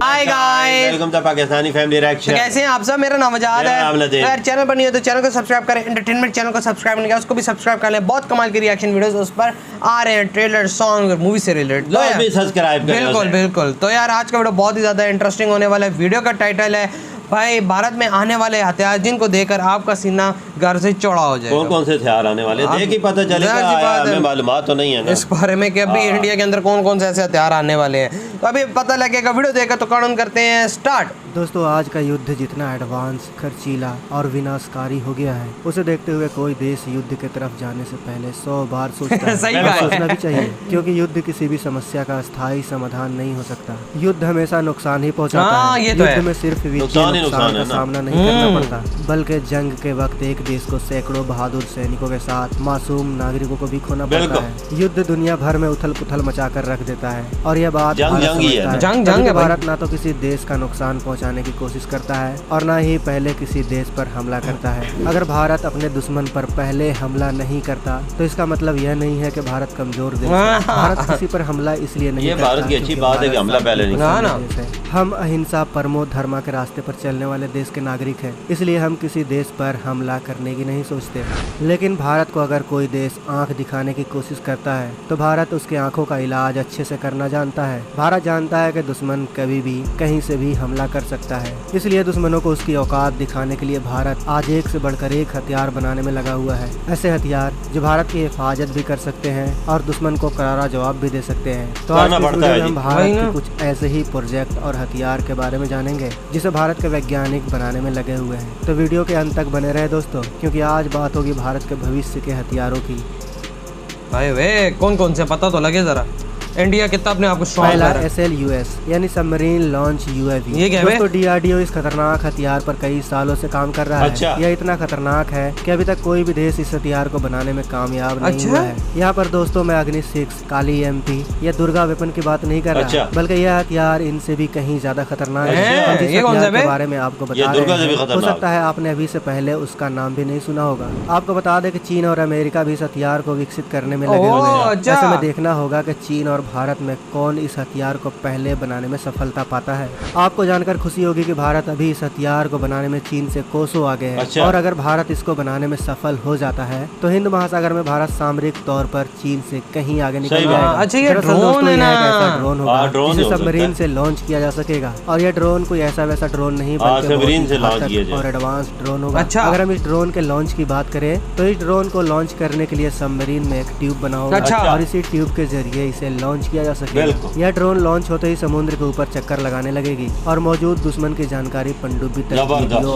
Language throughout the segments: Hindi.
Hi guys, welcome to Pakistani family reaction. कैसे हैं आप सब? मेरा नाम आजाद है। तो यार चैनल पर नहीं हो तो चैनल को सब्सक्राइब करें। एंटरटेनमेंट चैनल को सब्सक्राइब नहीं किया उसको भी सब्सक्राइब कर लें। बहुत कमाल की रिएक्शन वीडियोस उस पर आ रहे हैं, ट्रेलर, सॉन्ग और मूवी से रिलेटेड। लो भी सब्सक्राइब करें। बिल्कुल बिल्कुल। तो यार आज का वीडियो बहुत ही ज़्यादा इंटरेस्टिंग होने वाला है। वीडियो का टाइटल है भाई भारत में आने वाले हथियार जिनको देखकर आपका सीना घर से चौड़ा हो जाएगा। कौन कौन से हथियार आने वाले देख ही पता चलेगा। हमें मालूमात तो नहीं है ना इस बारे में कि अभी इंडिया के अंदर कौन कौन से ऐसे हथियार आने वाले हैं, तो अभी पता लगेगा। वीडियो देखकर तो काउंट करते हैं स्टार्ट। दोस्तों आज का युद्ध जितना एडवांस, खर्चीला और विनाशकारी हो गया है, उसे देखते हुए कोई देश युद्ध की तरफ जाने से पहले 100 बार सोचता है। सही बात है। सोचना भी चाहिए, क्योंकि युद्ध किसी भी समस्या का स्थायी समाधान नहीं हो सकता। युद्ध हमेशा नुकसान ही पहुंचाता है। ये तो युद्ध में सिर्फ नुकसान का सामना नहीं करना पड़ता, बल्कि जंग के वक्त एक देश को सैकड़ों बहादुर सैनिकों के साथ मासूम नागरिकों को भी खोना पड़ता है। युद्ध दुनिया भर में उथल पुथल मचा कर रख देता है, और यह बात जंग भारत ना तो किसी देश का नुकसान पहुंचाने की कोशिश करता है और ना ही पहले किसी देश पर हमला करता है। अगर भारत अपने दुश्मन पर पहले हमला नहीं करता तो इसका मतलब यह नहीं है कि भारत कमजोर देश है। भारत किसी पर हमला इसलिए नहीं करता, भारत की अच्छी बात है कि हमला पहले नहीं। हम अहिंसा, परमो धर्म के रास्ते पर चलने वाले देश के नागरिक हैं, इसलिए हम किसी देश पर हमला करने की नहीं सोचते। लेकिन भारत को अगर कोई देश आंख दिखाने की कोशिश करता है तो भारत उसकी आंखों का इलाज अच्छे से करना जानता है। भारत जानता है कि दुश्मन कभी भी कहीं से भी हमला कर सकता है, इसलिए दुश्मनों को उसकी औकात दिखाने के लिए भारत आज एक से बढ़कर एक हथियार बनाने में लगा हुआ है। ऐसे हथियार जो भारत की हिफाजत भी कर सकते हैं और दुश्मन को करारा जवाब भी दे सकते हैं। तो आज हम भारत के कुछ ऐसे ही प्रोजेक्ट और हथियार के बारे में जानेंगे जिसे भारत के वैज्ञानिक बनाने में लगे हुए हैं। तो वीडियो के अंत तक बने रहे दोस्तों, क्योंकि आज बात होगी भारत के भविष्य के हथियारों की। भाई वे कौन कौन से पता तो लगे जरा। इंडिया कितना अपने आप को स्ट्रॉन्ग कर रहा है। SLUS यानी सबमरीन लॉन्च UAV। ये क्या है? तो DRDO इस खतरनाक हथियार पर कई सालों से काम कर रहा है। यह इतना खतरनाक है कि अभी तक कोई भी देश इस हथियार को बनाने में कामयाब नहीं हुआ है। यहाँ पर दोस्तों मैं अग्नि 6, काली MP या दुर्गा वेपन की बात नहीं कर रहा, बल्कि यह हथियार इनसे भी कहीं ज्यादा खतरनाक है। जिस हथियार के बारे में आपको बता रहे हैं, हो सकता है आपने अभी से पहले उसका नाम भी नहीं सुना होगा। आपको बता दें कि चीन और अमेरिका भी इस हथियार को विकसित करने में लगे हुए हैं। ऐसे में देखना होगा कि चीन और भारत में कौन इस हथियार को पहले बनाने में सफलता पाता है। आपको जानकर खुशी होगी कि भारत अभी इस हथियार को बनाने में चीन से कोसों आगे है। और अगर भारत इसको बनाने में सफल हो जाता है तो हिंद महासागर में भारत सामरिक तौर पर चीन से कहीं आगे निकल जाएगा। अच्छा ये ड्रोन है ना? ड्रोन होगा जिसे सबमरीन से लॉन्च किया जा सकेगा, और यह ड्रोन कोई ऐसा वैसा ड्रोन नहीं बल्कि और एडवांस ड्रोन होगा। अगर हम इस ड्रोन के लॉन्च की बात करें तो इस ड्रोन को लॉन्च करने के लिए सबमरीन में एक ट्यूब बना होगा और इसी ट्यूब के जरिए इसे लॉन्च किया जा सकेगा। यह ड्रोन लॉन्च होते ही समुद्र के ऊपर चक्कर लगाने लगेगी और मौजूद दुश्मन की जानकारी पनडुब्बी तक।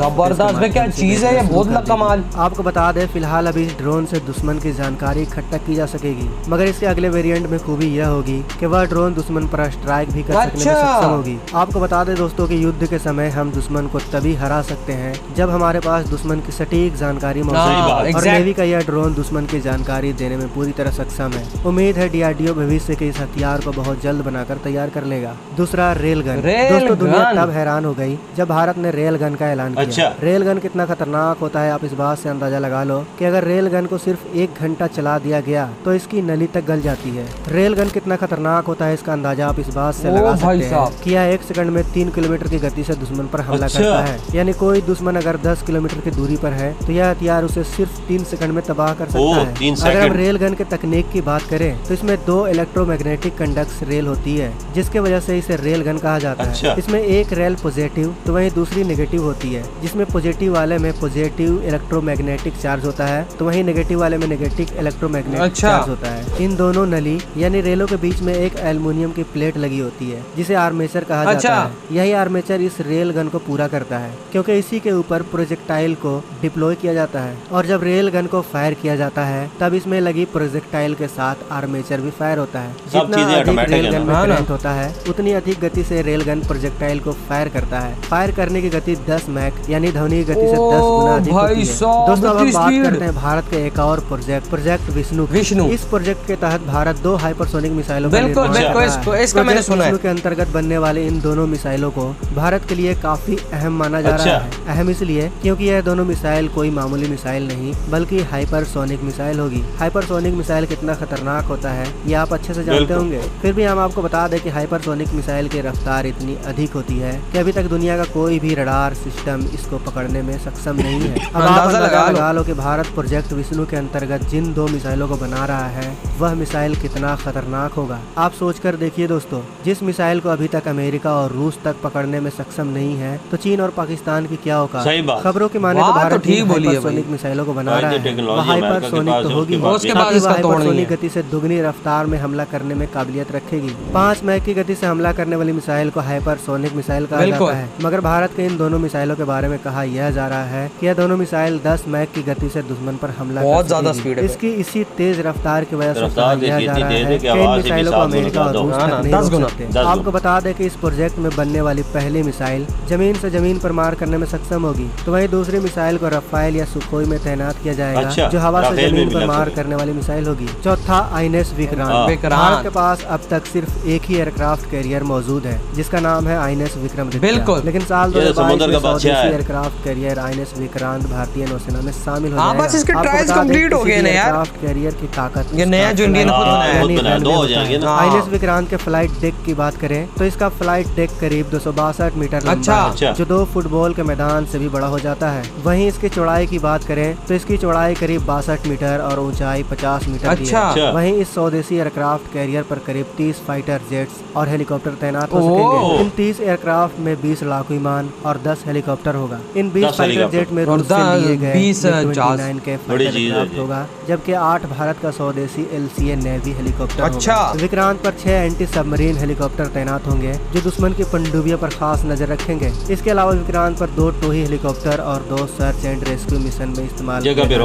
जबरदस्त, क्या चीज है ये, बहुत कमाल। आपको बता दें फिलहाल अभी इस ड्रोन से दुश्मन की जानकारी इकट्ठा की जा सकेगी, मगर इसके अगले वेरिएंट में खूबी यह होगी कि वह ड्रोन दुश्मन पर स्ट्राइक भी कर सकने में सक्षम होगी। आपको बता दें दोस्तों कि युद्ध के समय हम दुश्मन को तभी हरा सकते हैं जब हमारे पास दुश्मन की सटीक जानकारी मौजूद है, और नेवी का यह ड्रोन दुश्मन की जानकारी देने में पूरी तरह सक्षम है। उम्मीद है DRDO भविष्य के इस हथियार को बहुत जल्द बनाकर तैयार कर लेगा। दूसरा रेल गन। दोस्तों दुनिया तब हैरान हो गई जब भारत ने रेल गन का ऐलान किया। रेल गन कितना खतरनाक होता है आप इस बात से अंदाजा लगा लो कि अगर रेल गन को सिर्फ 1 घंटा चला दिया गया तो इसकी नली तक गल जाती है। रेल गन कितना खतरनाक होता है इसका अंदाजा आप इस बात से लगा सकते हैं कि यह 1 सेकंड में 3 किलोमीटर की गति से दुश्मन पर हमला करता है। यानी कोई दुश्मन अगर 10 किलोमीटर की दूरी पर है तो यह हथियार उसे सिर्फ 3 सेकंड में तबाह कर सकता है। अगर हम रेल गन के तकनीक की बात करें तो इसमें 2 इलेक्ट्रोमैग्नेटिक कंडक्ट रेल होती है, जिसके वजह से इसे रेल गन कहा जाता है। इसमें एक रेल पॉजिटिव तो वहीं दूसरी नेगेटिव होती है, जिसमें पॉजिटिव वाले में पॉजिटिव इलेक्ट्रोमैग्नेटिक चार्ज होता है तो वहीं नेगेटिव वाले में नेगेटिव इलेक्ट्रोमैग्नेटिक चार्ज होता है। इन दोनों नली यानी रेलों के बीच में एक एल्युमिनियम की प्लेट लगी होती है जिसे आर्मेचर कहा जाता है। यही आर्मेचर इस रेल गन को पूरा करता है, क्योंकि इसी के ऊपर प्रोजेक्टाइल को डिप्लॉय किया जाता है, और जब रेल गन को फायर किया जाता है तब इसमें लगी प्रोजेक्टाइल के साथ आर्मेचर भी फायर होता है। जितना अधिक रेल गन में करंट होता है उतनी अधिक गति से रेल गन प्रोजेक्टाइल को फायर करता है। फायर करने की गति 10 मैक यानी ध्वनि की गति से 10 गुना अधिक होती है। दोस्तों अब हम बात करते हैं भारत के एक और प्रोजेक्ट विष्णु। इस प्रोजेक्ट के तहत भारत 2 हाइपरसोनिक मिसाइलों का निर्माण कर रहा है। के अंतर्गत बनने वाले इन दोनों मिसाइलों को भारत के लिए काफी अहम माना जा रहा है। अहम इसलिए क्योंकि यह दोनों मिसाइल कोई मामूली मिसाइल नहीं बल्कि हाइपरसोनिक मिसाइल होगी। हाइपरसोनिक मिसाइल कितना खतरनाक होता है ये आप अच्छे से जानते जानते होंगे। फिर भी हम आपको बता दें कि हाइपरसोनिक मिसाइल की रफ्तार इतनी अधिक होती है कि अभी तक दुनिया का कोई भी रडार सिस्टम इसको पकड़ने में सक्षम नहीं है। अब आप अंदाजा लगा लो कि भारत प्रोजेक्ट विष्णु के अंतर्गत जिन 2 मिसाइलों को बना रहा है वह मिसाइल कितना खतरनाक होगा। आप सोचकर देखिए दोस्तों, जिस मिसाइल को अभी तक अमेरिका और रूस तक पकड़ने में सक्षम नहीं है तो चीन और पाकिस्तान की क्या होगा। खबरों की माने तो भारत हाइपरसोनिक मिसाइलों को बना रहा है। हाइपरसोनिक तो होगी, हाइपरसोनिक गति से दुगनी रफ्तार में हमला करने में काबिलियत रखेगी। 5 मैक की गति से हमला करने वाली मिसाइल को हाइपरसोनिक मिसाइल कहा जाता है। मगर भारत के इन दोनों मिसाइलों के बारे में कहा यह जा रहा है कि यह दोनों मिसाइल 10 मैक की गति से दुश्मन पर हमला बहुत ज्यादा स्पीड है। इसकी इसी तेज रफ्तार की वजह से कहा जा रहा है कि इन मिसाइलों को अमेरिका और रूस तक नहीं रोक सकते। आपको बता दें कि इस प्रोजेक्ट में बनने वाली पहली मिसाइल जमीन से जमीन पर मार करने में सक्षम होगी, तो वहीं दूसरी मिसाइल को रफाल या सुखोई में तैनात किया जाएगा जो हवा से जमीन पर मार करने वाली मिसाइल होगी। चौथा आईएनएस विक्रांत। भारत के पास अब तक सिर्फ एक ही एयरक्राफ्ट कैरियर मौजूद है जिसका नाम है आईएनएस विक्रमादित्य। बिल्कुल, लेकिन साल 2022 में स्वदेशी एयरक्राफ्ट कैरियर आईएनएस विक्रांत भारतीय नौसेना में शामिल हो जाएगा। बस इसके ट्रायल्स कंप्लीट हो गए ना यार। एयरक्राफ्ट कैरियर की ताकत ये नया जो इंडिया ने खुद बनाया है। आईएनएस विक्रांत के फ्लाइट डेक की बात करें तो इसका फ्लाइट डेक करीब 262 मीटर लंबा है, जो 2 फुटबॉल के मैदान से भी बड़ा हो जाता है। वहीं इसकी चौड़ाई की बात करें तो इसकी चौड़ाई करीब 62 मीटर और ऊंचाई 50 मीटर की है। वहीं इस स्वदेशी एयरक्राफ्ट कैरियर पर करीब 30 फाइटर जेट्स और हेलीकॉप्टर तैनात हो सकेंगे। इन 30 एयरक्राफ्ट में 20 लड़ाकू विमान और 10 हेलीकॉप्टर होगा। इन 20 फाइटर जेट में रूस से लिए गए MiG-29 के फाइटर एयरक्राफ्ट होगा, जबकि 8 भारत का स्वदेशी LCA नेवी हेलीकॉप्टर होगा। विक्रांत पर 6 एंटी सबमरीन हेलीकॉप्टर तैनात होंगे जो दुश्मन की पनडुब्बियों पर खास नजर रखेंगे। इसके अलावा विक्रांत पर 2 टोही हेलीकॉप्टर और 2 सर्च एंड रेस्क्यू मिशन में इस्तेमाल हेलीकॉप्टर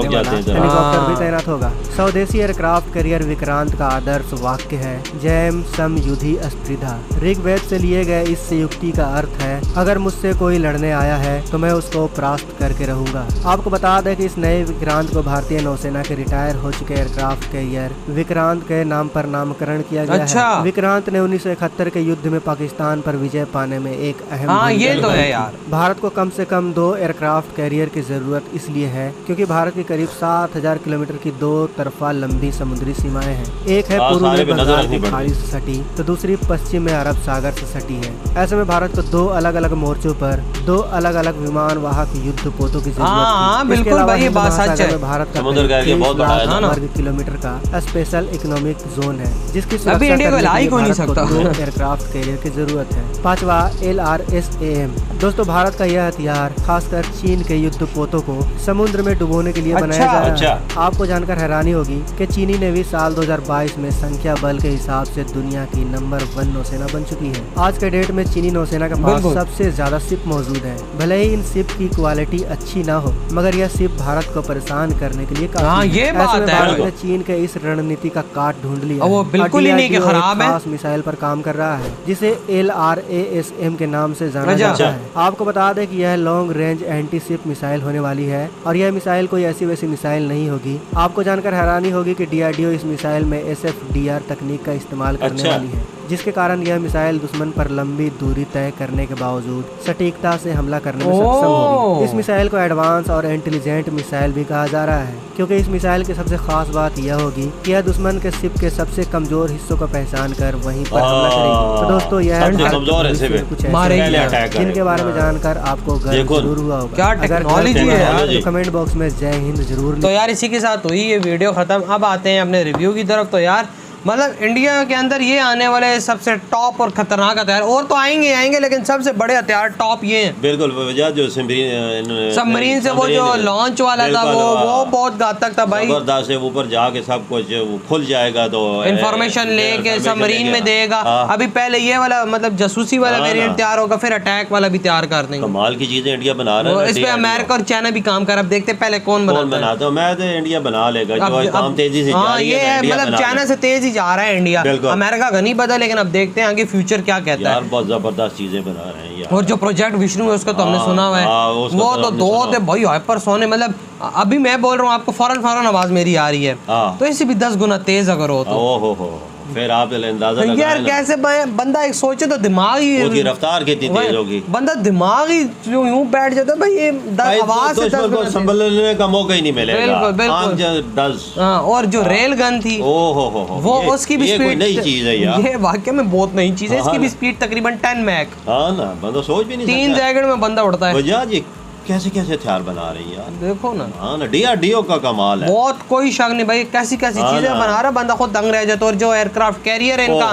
भी तैनात होगा। स्वदेशी एयरक्राफ्ट कैरियर विक्रांत का आदर्श वाक्य है जयम सम युधि अस्त्रिधा। ऋग्वेद से लिए गए इस युक्ति का अर्थ है अगर मुझसे कोई लड़ने आया है तो मैं उसको परास्त करके रहूंगा। आपको बता दें कि इस नए विक्रांत को भारतीय नौसेना के रिटायर हो चुके एयरक्राफ्ट कैरियर विक्रांत के नाम पर नामकरण किया गया है। विक्रांत ने 1971 के युद्ध में पाकिस्तान पर विजय पाने में एक अहम ये तो है यार। भारत को कम से कम 2 एयरक्राफ्ट कैरियर की जरूरत इसलिए है क्योंकि भारत की करीब 7000 किलोमीटर की 2 तरफा लंबी समुद्री सीमाएं हैं। एक है पूर्व में बंगाल की खाड़ी से सटी तो दूसरी पश्चिम में अरब सागर से सटी है। ऐसे में भारत को 2 अलग अलग मोर्चों पर 2 अलग अलग विमान वाहक युद्ध पोतों की जरूरत थी। बिल्कुल भाई, ये बात सच है। भारत का वर्ग किलोमीटर का स्पेशल इकोनॉमिक जोन है जिसकी सुरक्षा एयरक्राफ्ट कैरियर की जरूरत है। 5वां LRSAM। दोस्तों, भारत का यह हथियार खासकर चीन के युद्ध पोतों को समुद्र में डुबोने के लिए बनाया जा रहा है। आपको जानकर हैरानी होगी कि चीनी नेवी साल 2022 में संख्या बल के हिसाब से दुनिया की नंबर 1 नौसेना बन चुकी है। आज के डेट में चीनी नौसेना के पास सबसे ज्यादा शिप मौजूद है। भले ही इन शिप की क्वालिटी अच्छी ना हो मगर यह शिप भारत को परेशान करने के लिए काफी है। भारत ने चीन के इस रणनीति का काट ढूंढ लिया। वो बिल्कुल ही नहीं खराब है। मिसाइल पर काम कर रहा है जिसे LRASM के नाम से जाना जाता है। आपको बता दें कि यह long range anti ship missile होने वाली है और यह मिसाइल कोई ऐसी वैसी मिसाइल नहीं होगी। आपको जानकर हैरानी होगी कि DRDO इस मिसाइल में SFDR तकनीक का इस्तेमाल करने वाली है जिसके कारण यह मिसाइल दुश्मन पर लंबी दूरी तय करने के बावजूद सटीकता से हमला करने में सक्षम होगी। इस मिसाइल को एडवांस और इंटेलिजेंट मिसाइल भी कहा जा रहा है क्योंकि इस मिसाइल की सबसे खास बात यह होगी कि यह दुश्मन के शिप के सबसे कमजोर हिस्सों को पहचान कर वहीं पर हमला करेगी। तो दोस्तों, यह कुछ ऐसे जिनके बारे में जानकर आपको गर्व जरूर हुआ होगा। क्या टेक्नोलॉजी है तो कमेंट बॉक्स में जय हिंद जरूर। तो यार इसी के साथ हुई ये वीडियो खत्म। अब आते हैं अपने रिव्यू की तरफ। तो यार मतलब इंडिया के अंदर ये आने वाले सबसे टॉप और खतरनाक हथियार, और तो आएंगे लेकिन सबसे बड़े हथियार टॉप ये हैं। बिल्कुल, जो सबमरीन से वो जो लॉन्च वाला था वो बहुत घातक था भाई। जबरदस्त है, ऊपर जाके सब कुछ खुल जाएगा तो इंफॉर्मेशन लेके सबमरीन में देगा। अभी पहले ये वाला मतलब जासूसी वाला वेरिएंट तैयार होगा, फिर अटैक वाला भी तैयार कर देंगे। कमाल की चीजें इंडिया बना रहा है। इस पे अमेरिका और चाइना भी काम कर रहा है। अब देखते पहले कौन बनाता है। मैं तो इंडिया बना लेगा, काम तेजी से मतलब चाइना से तेज जा रहा है इंडिया। अमेरिका का नहीं पता, लेकिन अब देखते हैं आगे फ्यूचर क्या कहता है। यार बहुत जबरदस्त चीजें बना रहे हैं यार। और जो प्रोजेक्ट विष्णु है उसका तो हमने सुना हुआ है, वो तो 2 थे भाई हाइपरसोनिक। मतलब अभी मैं बोल रहा हूँ आपको फौरन आवाज मेरी आ रही है, तो इससे भी 10 गुना तेज अगर हो तो फिर आप अंदाजा यार लगाएं ना, कैसे बंदा एक सोचे तो दिमाग ही उसकी रफ्तार कितनी तेज होगी। बंदा दिमाग ही यूं बैठ जाता है भाई, ये आवाज से दुश्मन को संभलने का मौका ही नहीं मिलेगा। बिल्कुल बिल्कुल। आंख डज। हाँ, और जो रेल गन थी वो उसकी भी ये कोई स्पीड, नई चीज है यार, ये वाकई में बहुत नई चीज है। हाँ इसकी भी ना। स्पीड तकरीबन 10 मैक, हाँ ना, बंदा सोच भी नहीं 3 सकता। सेकंड में बंदा उड़ता है। वजह जी कैसे कैसे हथियार बना रही है यार। देखो ना, हाँ ना, DRDO का कमाल है। बहुत कोई शक नहीं भाई, कैसी कैसी हाँ चीजें ना। बना रहा, बंदा खुद दंग रह जाता है। और जो एयरक्राफ्ट कैरियर है इनका,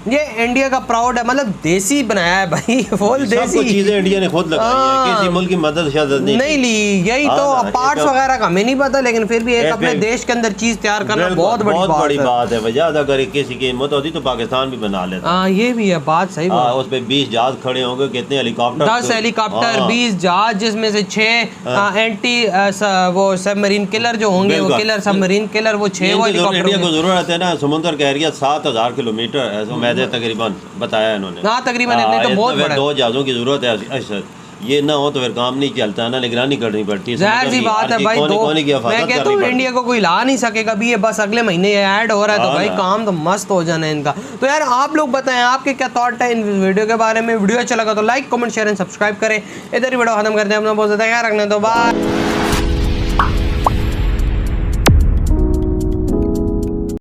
ये इंडिया का प्राउड है, मतलब देसी बनाया है भाई, फुल सब देसी। कुछ चीजें इंडिया ने खुद लगाई है, किसी मुल्क की मदद शदद नहीं ली। यही हाँ तो ना, पार्ट्स ये तो- वगैरह का हमें नहीं पता, लेकिन फिर भी एक अपने देश के अंदर चीज तैयार करना बहुत बड़ी बात है। वजह अगर किसी की हिम्मत होती तो पाकिस्तान भी बना लेता। हाँ, ये भी है बात, सही बात। उस पे 20 जहाज खड़े होंगे, कितने हेलीकॉप्टर, 10 हेलीकॉप्टर, 20 जहाज, जिसमें से 6 एंटी वो सबमरीन किलर जो होंगे, वो किलर सबमरीन किलर, वो 6 वो हेलीकॉप्टर। इंडिया को जरूरत है ना, समुद्र का एरिया 7000 किलोमीटर है, मैंने तकरीबन बताया इन्होंने। हाँ, तकरीबन इतने तो बहुत बड़ा है। 2 जहाजों की जरूरत है। अच्छा, ये ना हो तो फिर काम नहीं चलता है ना, निगरानी करनी पड़ती है। जाहिर सी बात है भाई, मैं कहता हूँ इंडिया को कोई ला नहीं सकेगा भी, ये बस अगले महीने ये ऐड हो रहा है तो भाई काम तो मस्त हो जाना है इनका। तो यार आप लोग बताएं आपके क्या थॉट है इन वीडियो के बारे में। वीडियो अच्छा लगा तो like comment share and subscribe करें। इधर ही वीडियो खत्म करते हैं, अपना बहुत ज़्यादा ख्याल रखना, तो बाय।